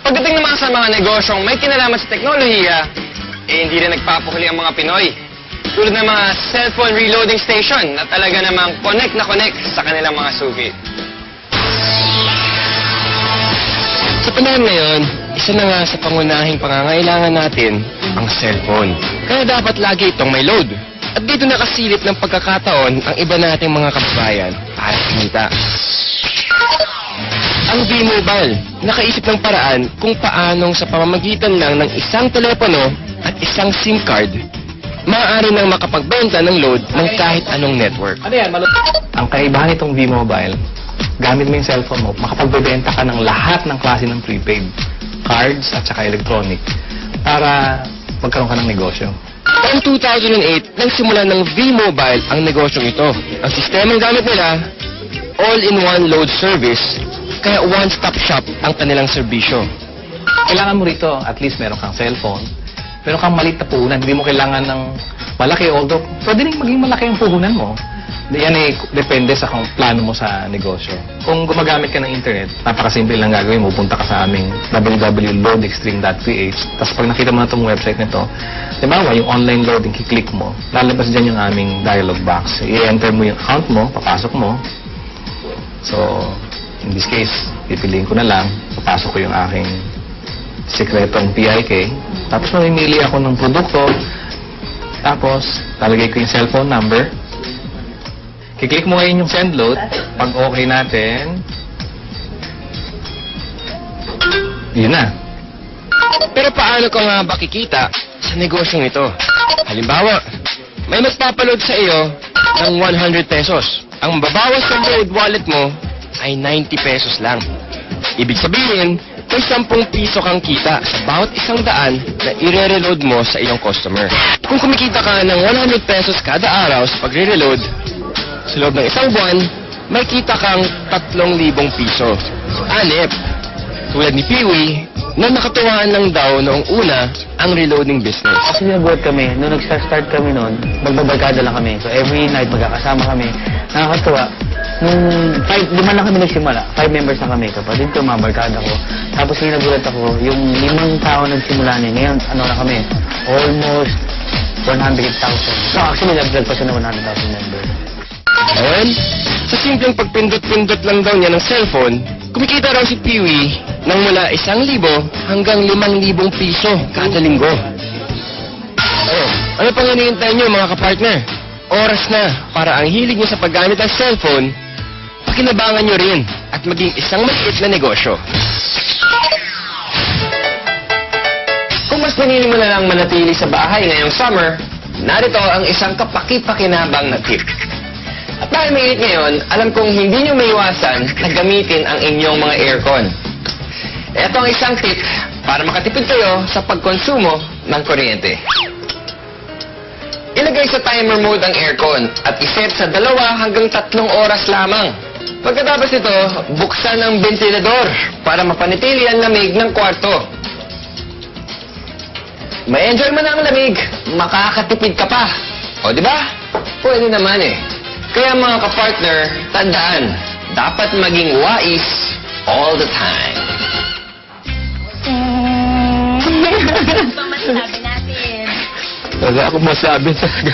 Pagdating naman sa mga negosyong may kinalaman sa teknolohiya, hindi rin nagpapahuli ang mga Pinoy. Tulad ng mga cellphone reloading station na talaga namang connect na connect sa kanilang mga suki. Sa panahon ngayon, isa na nga sa pangunahing pangangailangan natin ang cellphone. Kaya dapat lagi itong may load. At dito nakasilip ng pagkakataon ang iba nating mga kababayan para kumita. Ang V-Mobile, nakaisip ng paraan kung paanong sa pamamagitan lang ng isang telepono at isang SIM card, maaari nang makapagbenta ng load ng kahit anong network. Ano yan? Ang kaibahan nitong V-Mobile, gamit mo yung cellphone mo, makapagbebenta ka ng lahat ng klase ng prepaid, cards at saka electronic, para magkaroon ka ng negosyo. Taong 2008, nagsimula ng V-Mobile ang negosyong ito. Ang sistemang gamit nila, all-in-one load service, kaya one-stop shop ang kanilang serbisyo. Kailangan mo rito, at least meron kang cellphone, meron kang maliit na puhunan, hindi mo kailangan ng malaki, although pwede rin maging malaki ang puhunan mo. Yan depende sa kung plano mo sa negosyo. Kung gumagamit ka ng internet, napakasimple lang gagawin mo. Punta ka sa aming www.loadextreme.ph. Tapos pag nakita mo na itong website nito, diba, yung online loading, kiklik mo, lalabas dyan yung aming dialog box. I-enter mo yung account mo, papasok mo. So, in this case, pipiliin ko na lang, papasok ko yung aking sekretong PIK. Tapos mamimili ako ng produkto. Tapos, lalagay ko yung cellphone number. I-click mo ngayon yung send load. Pag okay natin, yun na. Pero paano ka nga ba kikita sa negosyong ito? Halimbawa, may magpapaload sa iyo ng 100 pesos. Ang mababawas sa load wallet mo ay 90 pesos lang. Ibig sabihin, may 10 piso kang kita sa bawat 100 na i-reload mo sa iyong customer. Kung kumikita ka ng 100 pesos kada araw sa pagre-reload, sa loob ng isang buwan, may kita kang 3,000 piso. Anip, tulad ni Peewee, na nakatuwaan lang daw noong una ang reloading business. Kasi nagulat kami, nung nag-start kami noon, magbabarkada lang kami. So every night magkakasama kami. Nakakatuwa. Nung 5 lang kami nagsimula, 5 members na kami. Kapatid ko, mga barkada ko. Tapos yung nagulat ako, yung 5 tao nagsimula niya. Ngayon, ano na kami, almost 100,000. So actually, nag-vlog pa siya na 100,000 members. Ngayon, sa simpleng pagpindot-pindot lang daw niya ng cellphone, kumikita raw si Peewee ng mula 1,000 hanggang 5,000 piso kada linggo. Ano pang hinihintay niyo mga kapartner? Oras na para ang hilig niyo sa paggamit ng cellphone, pakinabangan niyo rin at maging isang maliit na negosyo. Kung mas pinili mo na lang manatili sa bahay ngayong summer, narito ang isang kapaki-pakinabang na tip. At dahil mainit ngayon, alam kong hindi nyo maiwasan na gamitin ang inyong mga aircon. Ito ang isang tip para makatipid kayo sa pagkonsumo ng kuryente. Ilagay sa timer mode ang aircon at iset sa 2 hanggang 3 oras lamang. Pagkatapos nito, buksan ang ventilador para mapanatili ang lamig ng kwarto. May enjoy mo na ang lamig, makakatipid ka pa. O di ba? Pwede naman eh. Kaya mga kapartner, tandaan, dapat maging wais all the time. Ano ba masasabi natin? Wala akong masabi talaga.